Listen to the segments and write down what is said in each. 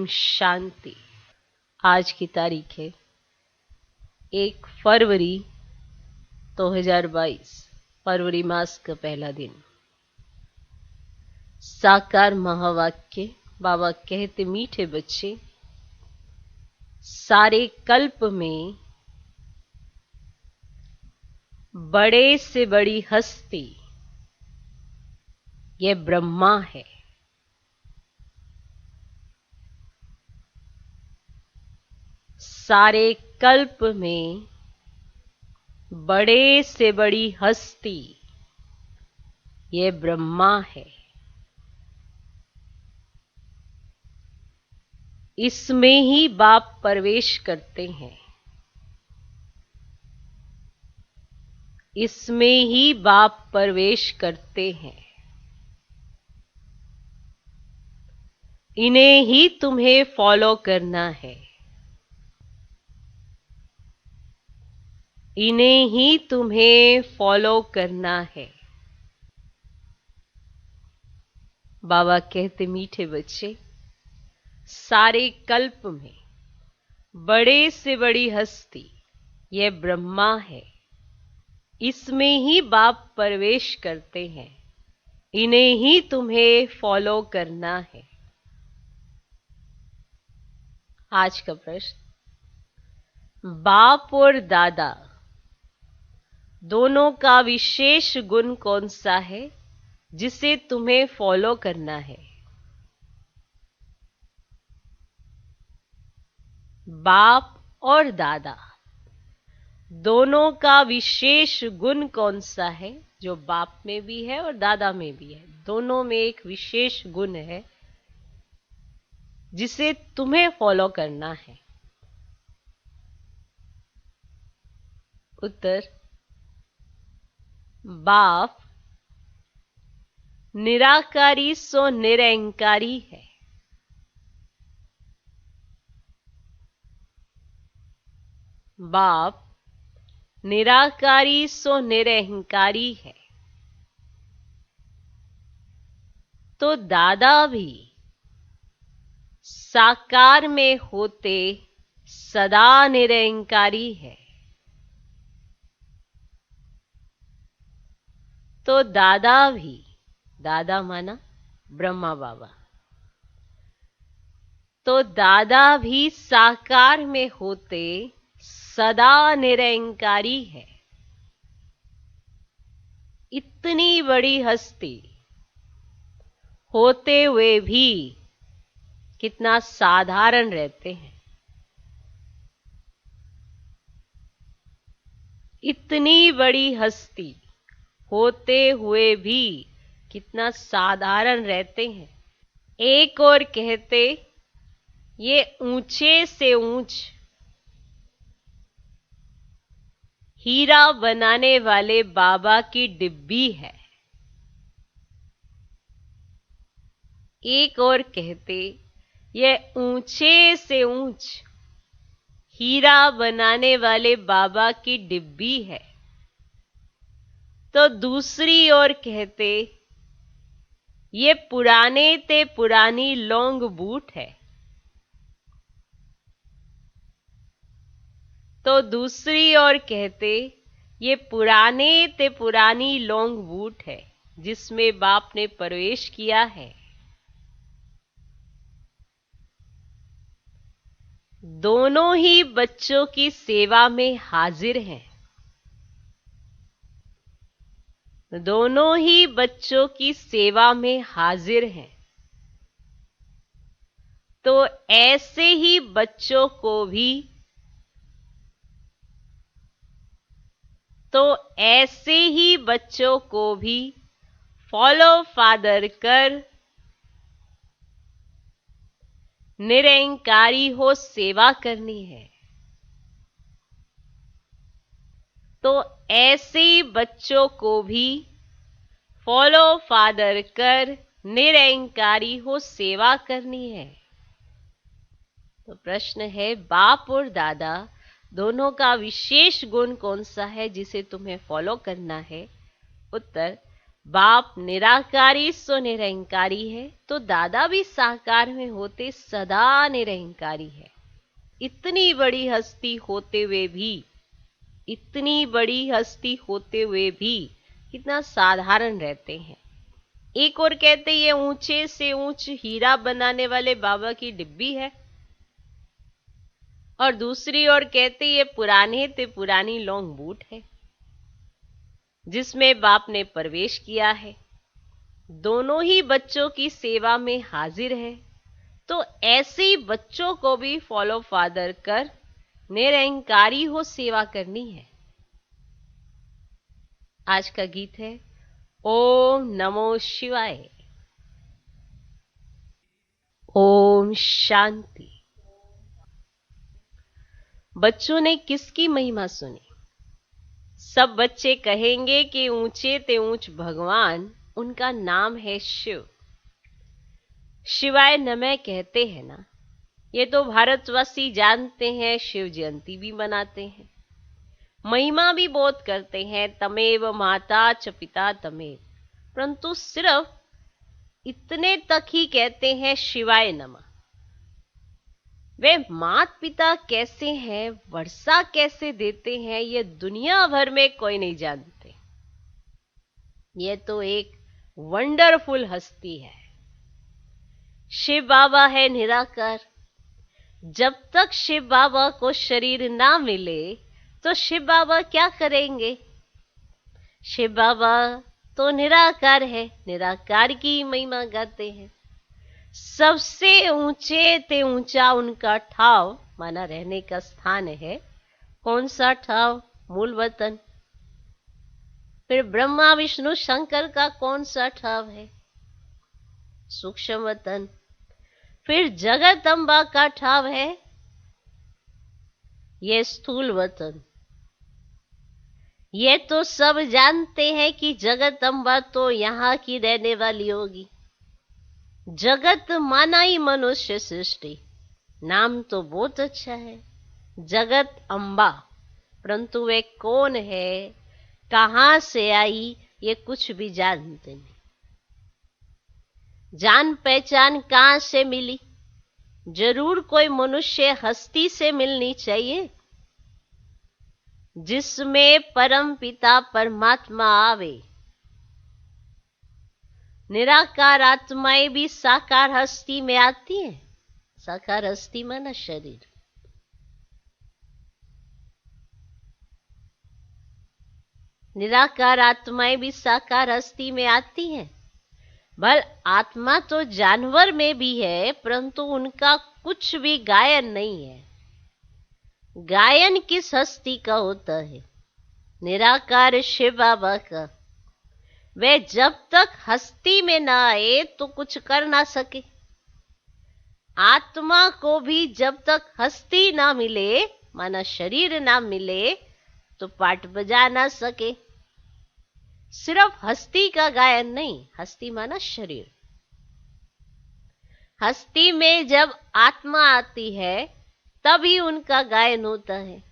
ओम शांति। आज की तारीख है 1 फरवरी 2022, फरवरी मास का पहला दिन। साकार महावाक्य। बाबा कहते, मीठे बच्चे, सारे कल्प में बड़े से बड़ी हस्ती ये ब्रह्मा है। सारे कल्प में बड़े से बड़ी हस्ती ये ब्रह्मा है। इसमें ही बाप प्रवेश करते हैं। इसमें ही बाप प्रवेश करते हैं। इन्हें ही तुम्हें फॉलो करना है। इन्हें ही तुम्हें फॉलो करना है। बाबा कहते, मीठे बच्चे, सारे कल्प में बड़े से बड़ी हस्ती यह ब्रह्मा है। इसमें ही बाप प्रवेश करते हैं। इन्हें ही तुम्हें फॉलो करना है। आज का प्रश्न, बाप और दादा दोनों का विशेष गुण कौन सा है जिसे तुम्हें फॉलो करना है? बाप और दादा दोनों का विशेष गुण कौन सा है जो बाप में भी है और दादा में भी है? दोनों में एक विशेष गुण है जिसे तुम्हें फॉलो करना है। उत्तर, बाप निराकारी सो निरंकारी है। बाप निराकारी सो निरहंकारी है। तो दादा भी साकार में होते सदा निरंकारी है। तो दादा भी, दादा माना ब्रह्मा बाबा, तो दादा भी साकार में होते सदा निरंकारी है। इतनी बड़ी हस्ती होते हुए भी कितना साधारण रहते हैं। इतनी बड़ी हस्ती होते हुए भी कितना साधारण रहते हैं। एक और कहते, ये ऊंचे से ऊंच हीरा बनाने वाले बाबा की डिब्बी है। एक और कहते, यह ऊंचे से ऊंच हीरा बनाने वाले बाबा की डिब्बी है। तो दूसरी ओर कहते, ये पुराने ते पुरानी लौंग बूट है। तो दूसरी ओर कहते, ये पुराने ते पुरानी लौंग बूट है जिसमें बाप ने प्रवेश किया है। दोनों ही बच्चों की सेवा में हाजिर हैं। दोनों ही बच्चों की सेवा में हाजिर हैं। तो ऐसे ही बच्चों को भी, तो ऐसे ही बच्चों को भी फॉलो फादर कर निरंकारी हो सेवा करनी है। तो ऐसे बच्चों को भी फॉलो फादर कर निरंकारी हो सेवा करनी है। तो प्रश्न है, बाप और दादा दोनों का विशेष गुण कौन सा है जिसे तुम्हें फॉलो करना है? उत्तर, बाप निराकारी सो निरंकारी है, तो दादा भी साकार में होते सदा निरंकारी है। इतनी बड़ी हस्ती होते हुए भी, इतनी बड़ी हस्ती होते हुए भी कितना साधारण रहते हैं। एक और कहते ये ऊंचे से ऊंच हीरा बनाने वाले बाबा की डिब्बी है, और दूसरी ओर कहते ये पुराने ते पुरानी लॉन्ग बूट है जिसमें बाप ने प्रवेश किया है। दोनों ही बच्चों की सेवा में हाजिर है, तो ऐसे ही बच्चों को भी फॉलो फादर कर निरंकारी हो सेवा करनी है। आज का गीत है ओम नमो शिवाय। ओम शांति। बच्चों ने किसकी महिमा सुनी? सब बच्चे कहेंगे कि ऊंचे ते ऊंच भगवान, उनका नाम है शिव। शिवाय नमः कहते हैं ना, ये तो भारतवासी जानते हैं, शिव जयंती भी मनाते हैं, महिमा भी बहुत करते हैं, तमेव माता च पिता तमेव, परंतु सिर्फ इतने तक ही कहते हैं शिवाय नमः। वे माता पिता कैसे हैं, वर्षा कैसे देते हैं, ये दुनिया भर में कोई नहीं जानते। ये तो एक वंडरफुल हस्ती है। शिव बाबा है निराकार। जब तक शिव बाबा को शरीर ना मिले तो शिव बाबा क्या करेंगे? शिव बाबा तो निराकार है, निराकार की महिमा गाते हैं। सबसे ऊंचे ते ऊंचा उनका ठाव माना रहने का स्थान है। कौन सा ठाव? मूल वतन। फिर ब्रह्मा विष्णु शंकर का कौन सा ठाव है? सूक्ष्म वतन। फिर जगत अम्बा का ठाव है ये स्थूल वतन। ये तो सब जानते हैं कि जगत अम्बा तो यहाँ की रहने वाली होगी। जगत माना ही मनुष्य सृष्टि, नाम तो बहुत अच्छा है, जगत अम्बा, परंतु वे कौन है, कहां से आई, ये कुछ भी जानते नहीं। जान पहचान कहां से मिली? जरूर कोई मनुष्य हस्ती से मिलनी चाहिए जिसमें परम पिता परमात्मा आवे। निराकार आत्माएं भी साकार हस्ती में आती हैं। साकार हस्ती माना शरीर। निराकार आत्माएं भी साकार हस्ती में आती हैं। भल आत्मा तो जानवर में भी है, परंतु उनका कुछ भी गायन नहीं है। गायन किस हस्ती का होता है? निराकार शिव बाबा का। वे जब तक हस्ती में ना आए तो कुछ कर ना सके। आत्मा को भी जब तक हस्ती ना मिले, माना शरीर ना मिले, तो पाठ बजा ना सके। सिर्फ हस्ती का गायन नहीं, हस्ती माना शरीर। हस्ती में जब आत्मा आती है तभी उनका गायन होता है।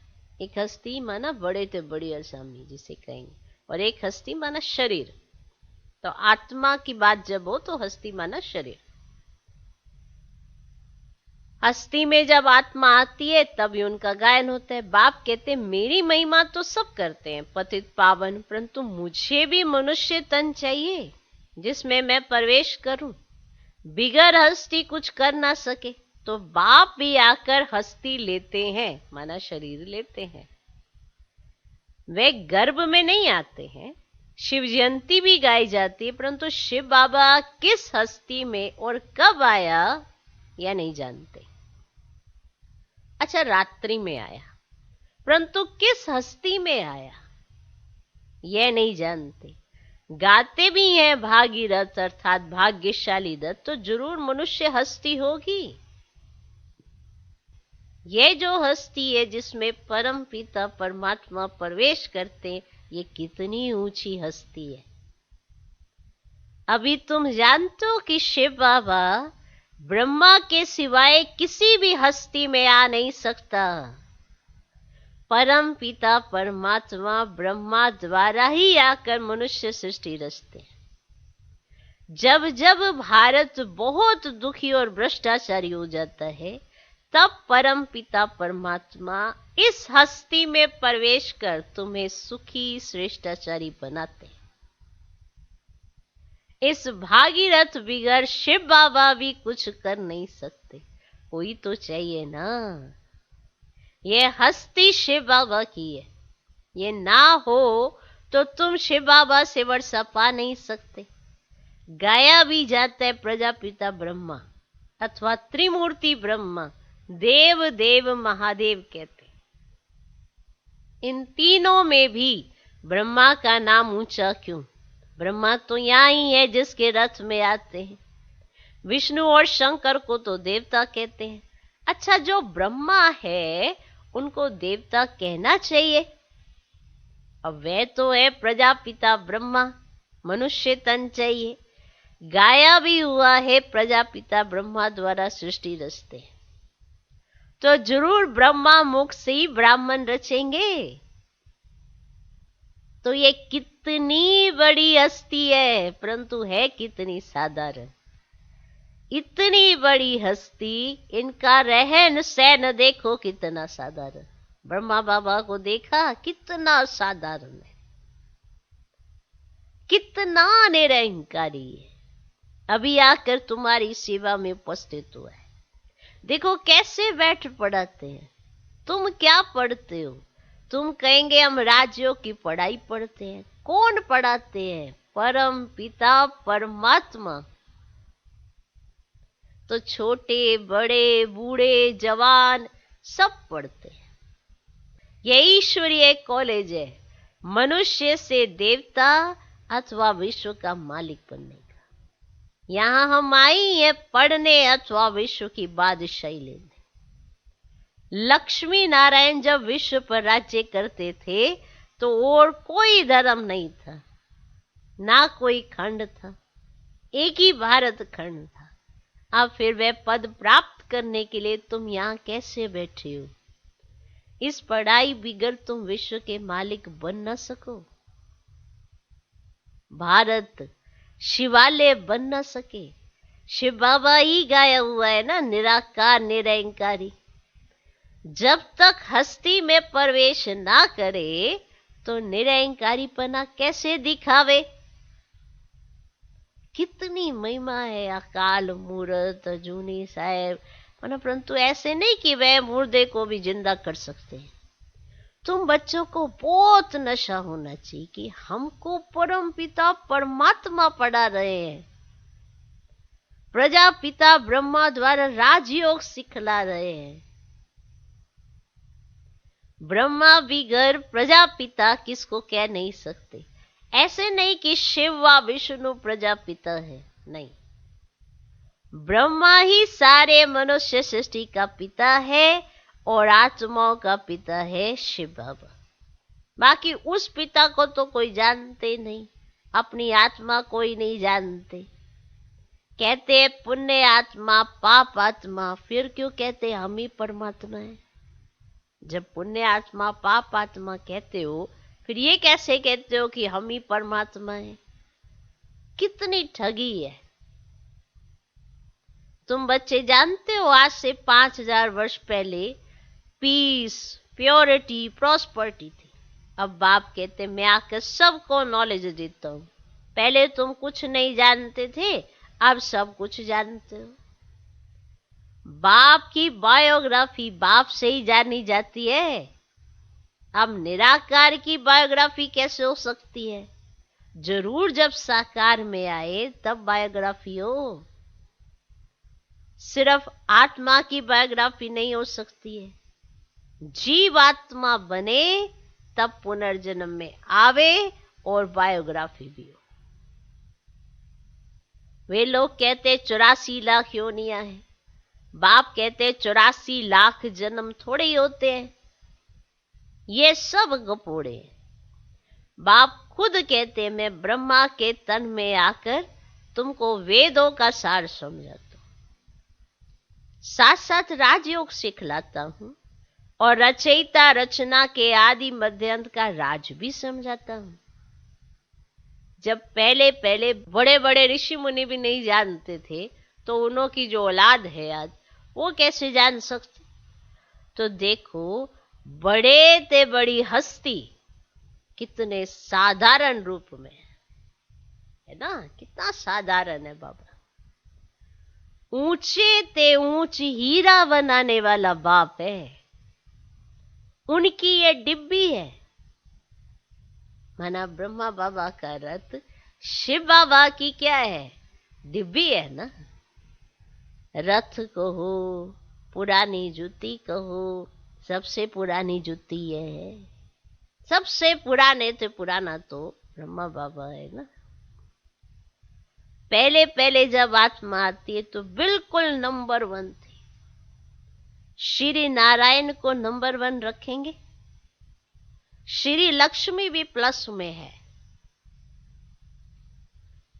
एक हस्ती माना बड़े ते बड़ी असामी जिसे कहेंगे, और एक हस्ती माना शरीर। तो आत्मा की बात जब हो तो हस्ती माना शरीर। हस्ती में जब आत्मा आती है तभी उनका गायन होता है। बाप कहते मेरी महिमा तो सब करते हैं पतित पावन, परंतु मुझे भी मनुष्य तन चाहिए जिसमें मैं प्रवेश करूं। बिगर हस्ती कुछ कर ना सके, तो बाप भी आकर हस्ती लेते हैं, माना शरीर लेते हैं। वे गर्भ में नहीं आते हैं। शिव जयंती भी गाई जाती है, परंतु शिव बाबा किस हस्ती में और कब आया यह नहीं जानते। अच्छा, रात्रि में आया, परंतु किस हस्ती में आया यह नहीं जानते। गाते भी हैं भागीरथ अर्थात भाग्यशाली दत्त, तो जरूर मनुष्य हस्ती होगी। ये जो हस्ती है जिसमें परम पिता परमात्मा प्रवेश करते, ये कितनी ऊंची हस्ती है। अभी तुम जानते हो कि शिव बाबा ब्रह्मा के सिवाय किसी भी हस्ती में आ नहीं सकता। परम पिता परमात्मा ब्रह्मा द्वारा ही आकर मनुष्य सृष्टि रचते हैं। जब जब भारत बहुत दुखी और भ्रष्टाचारी हो जाता है, तब परम पिता परमात्मा इस हस्ती में प्रवेश कर तुम्हें सुखी श्रेष्ठाचारी बनाते हैं। इस भागीरथ बिगर शिव बाबा भी कुछ कर नहीं सकते, कोई तो चाहिए ना। ये हस्ती शिव बाबा की है, ये ना हो तो तुम शिव बाबा से वर्षा पा नहीं सकते। गाया भी जाता है प्रजापिता ब्रह्मा अथवा त्रिमूर्ति ब्रह्मा, देव देव महादेव कहते। इन तीनों में भी ब्रह्मा का नाम ऊंचा क्यों? ब्रह्मा तो यहाँ ही है जिसके रथ में आते हैं। विष्णु और शंकर को तो देवता कहते हैं। अच्छा, जो ब्रह्मा है उनको देवता कहना चाहिए? अब वह तो है प्रजापिता ब्रह्मा, मनुष्य तन चाहिए। गाया भी हुआ है प्रजापिता ब्रह्मा द्वारा सृष्टि रचते, तो जरूर ब्रह्मा मुख से ही ब्राह्मण रचेंगे। तो ये कितनी बड़ी हस्ती है, परंतु है कितनी साधारण। इतनी बड़ी हस्ती, इनका रहन सहन देखो कितना साधारण। ब्रह्मा बाबा को देखा, कितना साधारण है, कितना निरंकारी है। अभी आकर तुम्हारी सेवा में उपस्थित हुआ है। देखो कैसे बैठ पढ़ाते हैं। तुम क्या पढ़ते हो? तुम कहेंगे हम राज्यों की पढ़ाई पढ़ते हैं। कौन पढ़ाते हैं? परम पिता परमात्मा। तो छोटे बड़े बूढ़े जवान सब पढ़ते हैं। ये ईश्वरीय कॉलेज है, मनुष्य से देवता अथवा विश्व का मालिक बनने का। यहाँ हम आई हैं पढ़ने अथवा विश्व की बादशाही लेने। लक्ष्मी नारायण जब विश्व पर राज्य करते थे तो और कोई धर्म नहीं था, ना कोई खंड था, एक ही भारत खंड था। अब फिर वह पद प्राप्त करने के लिए तुम यहाँ कैसे बैठे हो? इस पढ़ाई बिगर तुम विश्व के मालिक बन न सको। भारत शिवालय बन न सके। शिव बाबा ही गाया हुआ है ना, निराकार निरंकारी। जब तक हस्ती में प्रवेश ना करे तो निरंकारीपना कैसे दिखावे? कितनी महिमा है अकाल मूर्त जूनी साहेब, परंतु ऐसे नहीं कि वह मुर्दे को भी जिंदा कर सकते हैं। तुम बच्चों को बहुत नशा होना चाहिए कि हमको परम पिता परमात्मा पढ़ा रहे हैं, प्रजापिता ब्रह्मा द्वारा राजयोग सिखला रहे हैं। ब्रह्मा बिगर प्रजापिता किसको कह नहीं सकते। ऐसे नहीं कि शिव व विष्णु प्रजापिता है, नहीं। ब्रह्मा ही सारे मनुष्य सृष्टि का पिता है और आत्माओं का पिता है शिव बाबा। बाकी उस पिता को तो कोई जानते नहीं, अपनी आत्मा कोई नहीं जानते। कहते पुण्य आत्मा पाप आत्मा, फिर क्यों कहते हम ही परमात्मा है? जब पुण्य आत्मा पाप आत्मा कहते हो, फिर ये कैसे कहते हो कि हम ही परमात्मा है? कितनी ठगी है। तुम बच्चे जानते हो आज से 5000 वर्ष पहले पीस, प्योरिटी, प्रॉस्पर्टी थी। अब बाप कहते मैं आकर सबको नॉलेज देता हूं। पहले तुम कुछ नहीं जानते थे, अब सब कुछ जानते हो। बाप की बायोग्राफी बाप से ही जानी जाती है। अब निराकार की बायोग्राफी कैसे हो सकती है? जरूर जब साकार में आए तब बायोग्राफी हो। सिर्फ आत्मा की बायोग्राफी नहीं हो सकती है। जीव आत्मा बने तब पुनर्जन्म में आवे और बायोग्राफी भी हो। वे लोग कहते 84 लाख योनियां हैं। बाप कहते 84 लाख जन्म थोड़े ही होते हैं। ये सब गपोड़े। बाप खुद कहते मैं ब्रह्मा के तन में आकर तुमको वेदों का सार समझाता हूं, साथ साथ राजयोग सिखलाता हूं और रचयिता रचना के आदि मध्य अंत का राज भी समझाता हूं। जब पहले पहले बड़े बड़े ऋषि मुनि भी नहीं जानते थे, तो उन्हों की जो औलाद है आज, वो कैसे जान सकते? तो देखो, बड़े ते बड़ी हस्ती कितने साधारण रूप में है ना, कितना साधारण है बाबा। ऊंचे ते ऊंच हीरा बनाने वाला बाप है, उनकी ये डिब्बी है। माना ब्रह्मा बाबा का रथ, शिव बाबा की क्या है? डिब्बी है ना। रथ कहो, पुरानी जूती कहो, सबसे पुरानी जूती है। सबसे पुराने से पुराना तो ब्रह्मा बाबा है ना। पहले पहले जब आत्मा आती है तो बिल्कुल नंबर 1 थी। श्री नारायण को नंबर 1 रखेंगे। श्री लक्ष्मी भी प्लस में है,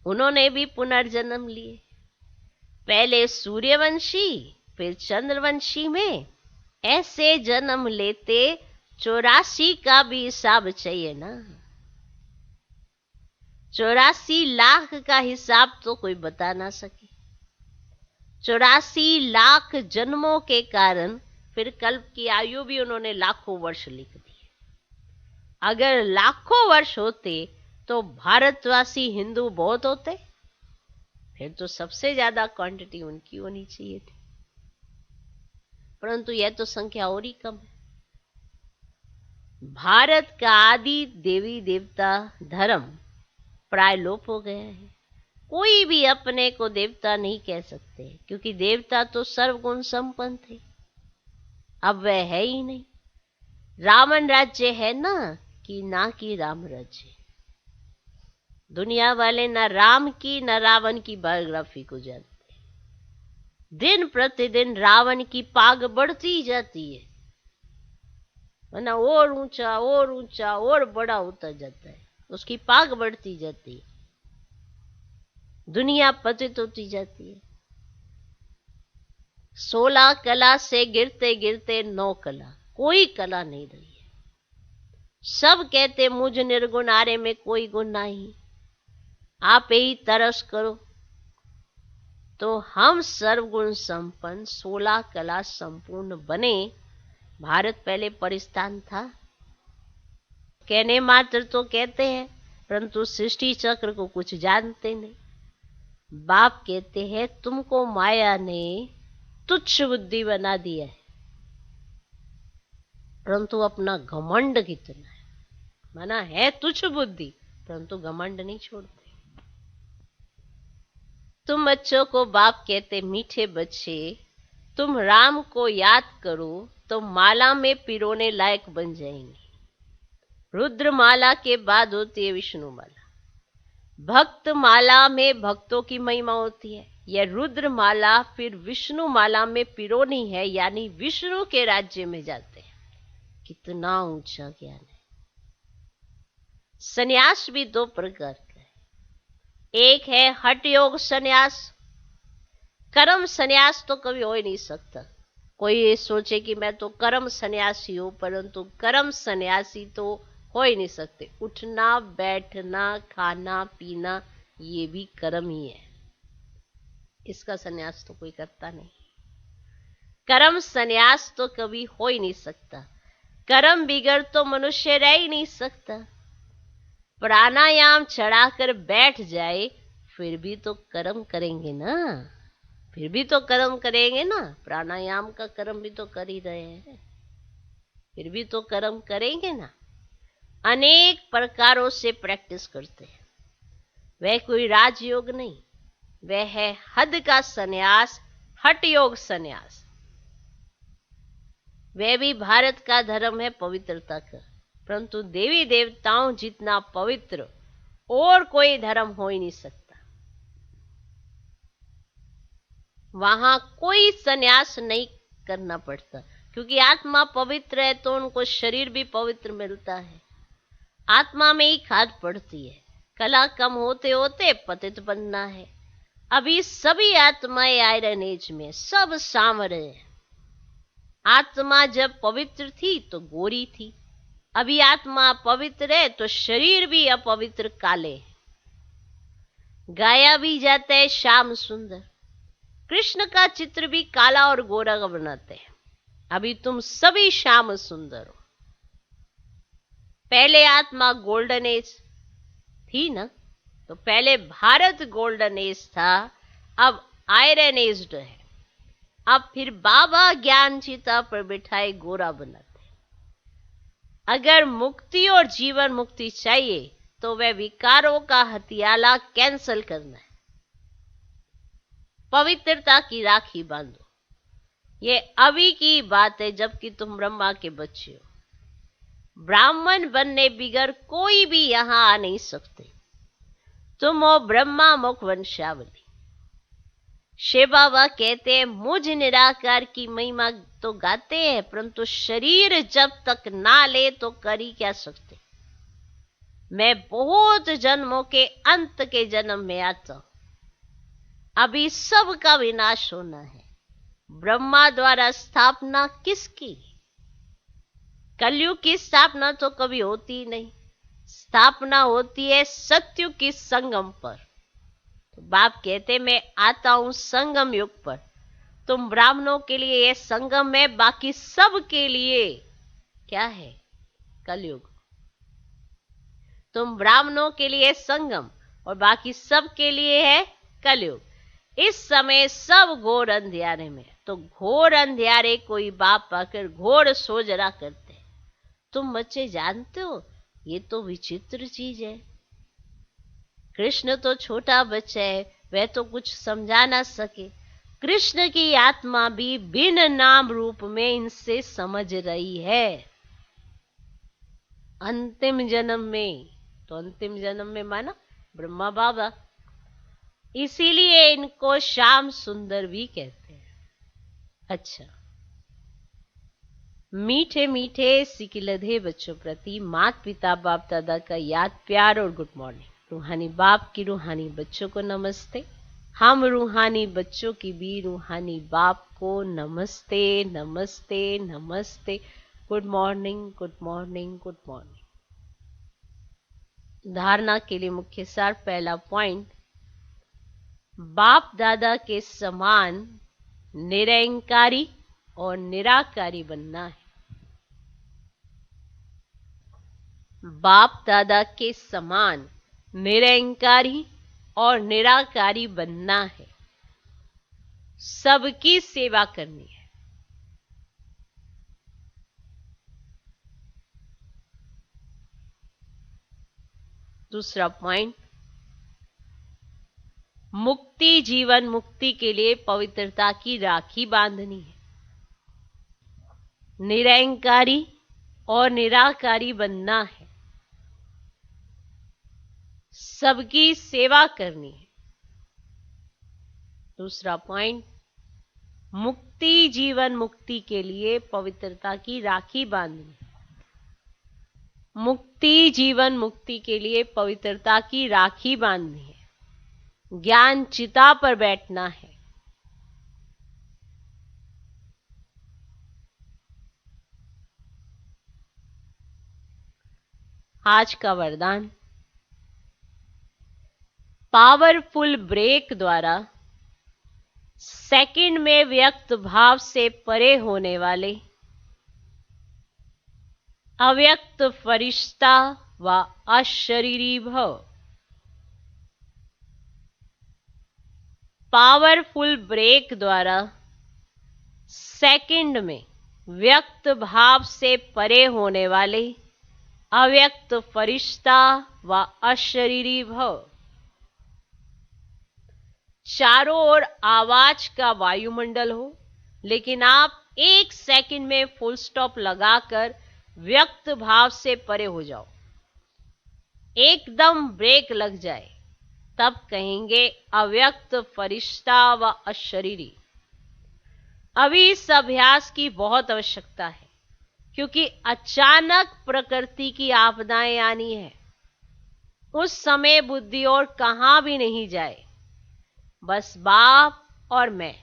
उन्होंने भी पुनर्जन्म लिए। पहले सूर्यवंशी, फिर चंद्रवंशी में ऐसे जन्म लेते 84 का भी हिसाब चाहिए ना। 84 लाख का हिसाब तो कोई बता ना सके। 84 लाख जन्मों के कारण फिर कल्प की आयु भी उन्होंने लाखों वर्ष लिख दी। अगर लाखों वर्ष होते तो भारतवासी हिंदू बहुत होते, फिर तो सबसे ज्यादा क्वांटिटी उनकी होनी चाहिए थी। परंतु यह तो संख्या और ही कम है। भारत का आदि देवी देवता धर्म प्राय लोप हो गया है। कोई भी अपने को देवता नहीं कह सकते, क्योंकि देवता तो सर्वगुण संपन्न थे, अब वह है ही नहीं। रावण राज्य है ना कि ना कि राम राज्य। दुनिया वाले ना राम की ना रावण की बायोग्राफी को जानते। दिन प्रतिदिन रावण की पाग बढ़ती ही जाती है, वरना और ऊंचा और बड़ा होता जाता है, उसकी पाग बढ़ती जाती है, दुनिया पतित होती जाती है। 16 कला से गिरते गिरते 9 कला, कोई कला नहीं रही है। सब कहते मुझ निर्गुण आरे में कोई गुण नहीं, आप ही तरस करो। तो हम सर्वगुण संपन्न 16 कला संपूर्ण बने। भारत पहले परिस्थान था। कहने मात्र तो कहते हैं, परंतु सृष्टि चक्र को कुछ जानते नहीं। बाप कहते हैं तुमको माया ने तुच्छ बुद्धि बना दिया है, परंतु अपना घमंड कितना है। माना है तुच्छ बुद्धि, परंतु घमंड नहीं छोड़ते। तुम बच्चों को बाप कहते मीठे बच्चे, तुम राम को याद करो तो माला में पिरोने लायक बन जाएंगे। रुद्र माला के बाद होती है विष्णु माला। भक्त माला में भक्तों की महिमा होती है। यह रुद्र माला फिर विष्णु माला में पिरोनी है, यानी विष्णु के राज्य में जाते हैं। कितना ऊंचा ज्ञान है। संन्यास भी 2 प्रकार का है। एक है हठ योग संन्यास। कर्म संन्यास तो कभी हो ही नहीं सकता। कोई ये सोचे कि मैं तो कर्म सन्यासी हूं, परंतु कर्म सन्यासी तो हो ही नहीं सकते। उठना बैठना खाना पीना ये भी कर्म ही है, इसका सन्यास तो कोई करता नहीं। कर्म सन्यास तो कभी हो ही नहीं सकता। कर्म बिगड़ तो मनुष्य रह ही नहीं सकता। प्राणायाम चढ़ाकर बैठ जाए फिर भी तो कर्म करेंगे ना, फिर भी तो कर्म करेंगे ना। प्राणायाम का कर्म भी तो कर ही रहे हैं, फिर भी तो कर्म करेंगे ना। अनेक प्रकारों से प्रैक्टिस करते हैं। वह कोई राजयोग नहीं, वह है हद का सन्यास, हठ योग सन्यास। वह भी भारत का धर्म है पवित्रता का, परंतु देवी देवताओं जितना पवित्र और कोई धर्म हो ही नहीं सकता। वहां कोई सन्यास नहीं करना पड़ता, क्योंकि आत्मा पवित्र है तो उनको शरीर भी पवित्र मिलता है। आत्मा में ही खाद पड़ती है। कला कम होते होते पतित बनना है। अभी सभी आत्माएं आयरन एज में, सब सांवरे हैं। आत्मा जब पवित्र थी तो गोरी थी, अभी आत्मा पवित्र है तो शरीर भी अपवित्र काले है। गाया भी जाता है श्याम सुंदर। कृष्ण का चित्र भी काला और गोरा का बनाते हैं। अभी तुम सभी श्याम सुंदर हो। पहले आत्मा गोल्डन एज थी ना, तो पहले भारत गोल्डन एज था, अब आयरन एज्ड है। अब फिर बाबा ज्ञान चिता पर बिठाए गोरा बनाते। अगर मुक्ति और जीवन मुक्ति चाहिए तो वह विकारों का हथियाला कैंसल करना है। पवित्रता की राखी बांधो। ये अभी की बात है, जबकि तुम ब्रह्मा के बच्चे हो। ब्राह्मण बनने बिगर कोई भी यहां आ नहीं सकते। तुम हो ब्रह्मा मुख वंशावली। शिव बाबा कहते हैं मुझ निराकार की महिमा तो गाते हैं, परंतु शरीर जब तक ना ले तो कर ही क्या सकते। मैं बहुत जन्मों के अंत के जन्म में आता हूं। अभी सबका विनाश होना है। ब्रह्मा द्वारा स्थापना किसकी? कलयुग की स्थापना तो कभी होती नहीं। स्थापना होती है सत्युग की संगम पर। तो बाप कहते मैं आता हूं संगम युग पर। तुम ब्राह्मणों के लिए यह संगम है, बाकी सब के लिए क्या है? कलयुग। तुम ब्राह्मणों के लिए संगम और बाकी सब के लिए है कलयुग। इस समय सब घोर अंधियारे में, तो घोर अंधियारे कोई बाप आकर घोर सोजरा करते हैं। तुम बच्चे जानते हो ये तो विचित्र चीज है। कृष्ण तो छोटा बच्चा है, वह तो कुछ समझा ना सके। कृष्ण की आत्मा भी बिन नाम रूप में इनसे समझ रही है। अंतिम जन्म में, तो अंतिम जन्म में माना ब्रह्मा बाबा, इसीलिए इनको श्याम सुंदर भी कहते हैं। अच्छा, मीठे मीठे सिकिलधे बच्चों प्रति माता पिता बाप दादा का याद प्यार और गुड मॉर्निंग। रूहानी बाप की रूहानी बच्चों को नमस्ते। हम रूहानी बच्चों की भी रूहानी बाप को नमस्ते नमस्ते नमस्ते। Good morning good morning good morning. धारणा के लिए मुख्य सार। पहला पॉइंट, बाप दादा के समान निरंकारी और निराकारी बनना है। बाप दादा के समान निरंकारी और निराकारी बनना है। सबकी सेवा करनी है। दूसरा पॉइंट, मुक्ति जीवन मुक्ति के लिए पवित्रता की राखी बांधनी है। निरंकारी और निराकारी बनना है। सबकी सेवा करनी है। दूसरा पॉइंट, मुक्ति जीवन मुक्ति के लिए पवित्रता की राखी बांधनी है। मुक्ति जीवन मुक्ति के लिए पवित्रता की राखी बांधनी है। ज्ञान चिता पर बैठना है। आज का वरदान, पावरफुल ब्रेक द्वारा सेकंड में व्यक्त भाव से परे होने वाले अव्यक्त फरिश्ता व अशरीरी भव। पावरफुल ब्रेक द्वारा सेकंड में व्यक्त भाव से परे होने वाले अव्यक्त फरिश्ता व अशरीरी भव। चारों ओर आवाज का वायुमंडल हो, लेकिन आप एक सेकंड में फुल स्टॉप लगाकर व्यक्त भाव से परे हो जाओ। एकदम ब्रेक लग जाए, तब कहेंगे अव्यक्त फरिश्ता व अशरीरी। अभी इस अभ्यास की बहुत आवश्यकता है, क्योंकि अचानक प्रकृति की आपदाएं आनी है। उस समय बुद्धि और कहां भी नहीं जाए, बस बाप और मैं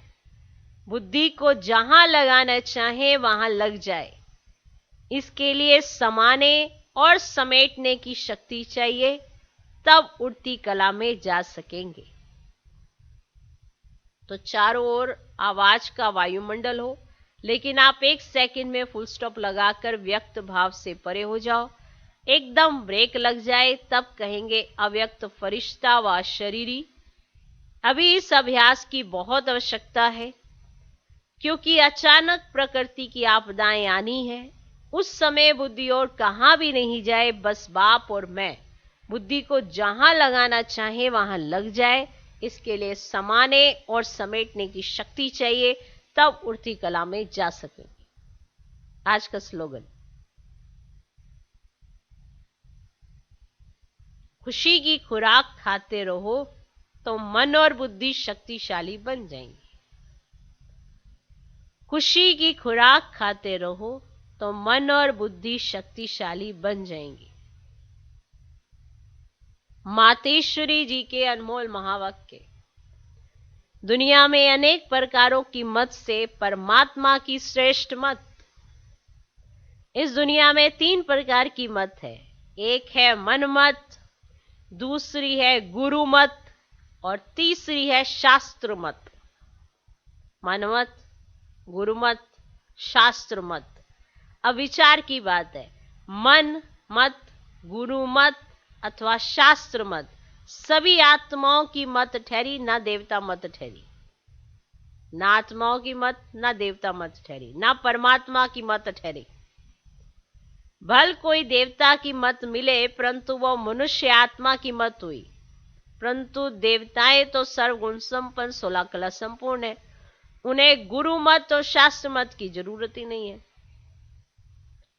बुद्धि को जहां लगाना चाहे वहां लग जाए। इसके लिए समाने और समेटने की शक्ति चाहिए, तब उड़ती कला में जा सकेंगे। तो चारों ओर आवाज का वायुमंडल हो, लेकिन आप एक सेकंड में फुल स्टॉप लगाकर व्यक्त भाव से परे हो जाओ। एकदम ब्रेक लग जाए तब कहेंगे अव्यक्त फरिश्ता व शरीरी। अभी इस अभ्यास की बहुत आवश्यकता है, क्योंकि अचानक प्रकृति की आपदाएं आनी है। उस समय बुद्धि और कहां भी नहीं जाए, बस बाप और मैं बुद्धि को जहां लगाना चाहे वहां लग जाए। इसके लिए समाने और समेटने की शक्ति चाहिए, तब उड़ती कला में जा सकेंगे। आज का स्लोगन, खुशी की खुराक खाते रहो तो मन और बुद्धि शक्तिशाली बन जाएंगे। खुशी की खुराक खाते रहो तो मन और बुद्धि शक्तिशाली बन जाएंगी। मातेश्वरी जी के अनमोल महावाक्य। दुनिया में अनेक प्रकारों की मत से परमात्मा की श्रेष्ठ मत। इस दुनिया में 3 प्रकार की मत है। एक है मन मत, दूसरी है गुरु मत और तीसरी है शास्त्र मत। मन मत, गुरु मत, शास्त्र मत। अब विचार की बात है, मन मत, गुरु मत अथवा शास्त्र मत सभी आत्माओं की मत ठहरी, ना देवता मत ठहरी। ना आत्माओं की मत, ना देवता मत ठहरी, ना परमात्मा की मत ठहरी। भल कोई देवता की मत मिले, परंतु वो मनुष्य आत्मा की मत हुई। परंतु देवताएं तो सर्वगुण संपन्न 16 कला संपूर्ण है, उन्हें गुरु मत और शास्त्र मत की जरूरत ही नहीं है।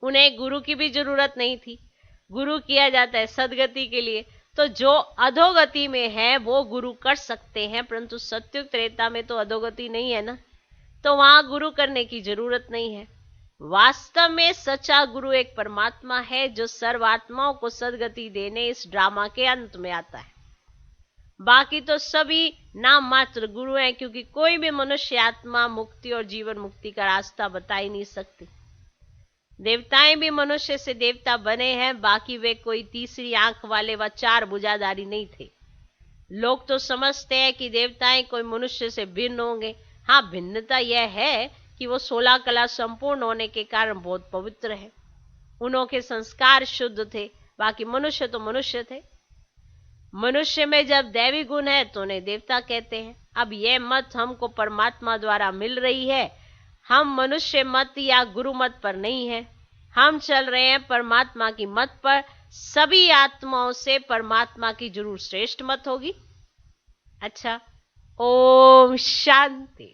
उन्हें गुरु की भी जरूरत नहीं थी। गुरु किया जाता है सदगति के लिए, तो जो अधोगति में है वो गुरु कर सकते हैं, परंतु सत्युग त्रेता में तो अधोगति नहीं है ना, तो वहां गुरु करने की जरूरत नहीं है। वास्तव में सच्चा गुरु एक परमात्मा है, जो सर्वात्माओं को सदगति देने इस ड्रामा के अंत में आता है। बाकी तो सभी नाम मात्र गुरु हैं, क्योंकि कोई भी मनुष्य आत्मा मुक्ति और जीवन मुक्ति का रास्ता बता ही नहीं सकती। देवताएं भी मनुष्य से देवता बने हैं, बाकी वे कोई तीसरी आंख वाले व 4 भुजाधारी नहीं थे। लोग तो समझते हैं कि देवताएं कोई मनुष्य से भिन्न होंगे। हाँ, भिन्नता यह है कि वो 16 कला संपूर्ण होने के कारण बहुत पवित्र है, उनके संस्कार शुद्ध थे। बाकी मनुष्य तो मनुष्य थे। मनुष्य में जब दैवी गुण है तो उन्हें देवता कहते हैं। अब यह मत हमको परमात्मा द्वारा मिल रही है। हम मनुष्य मत या गुरु मत पर नहीं है, हम चल रहे हैं परमात्मा की मत पर। सभी आत्माओं से परमात्मा की जरूर श्रेष्ठ मत होगी। अच्छा, ओम शांति।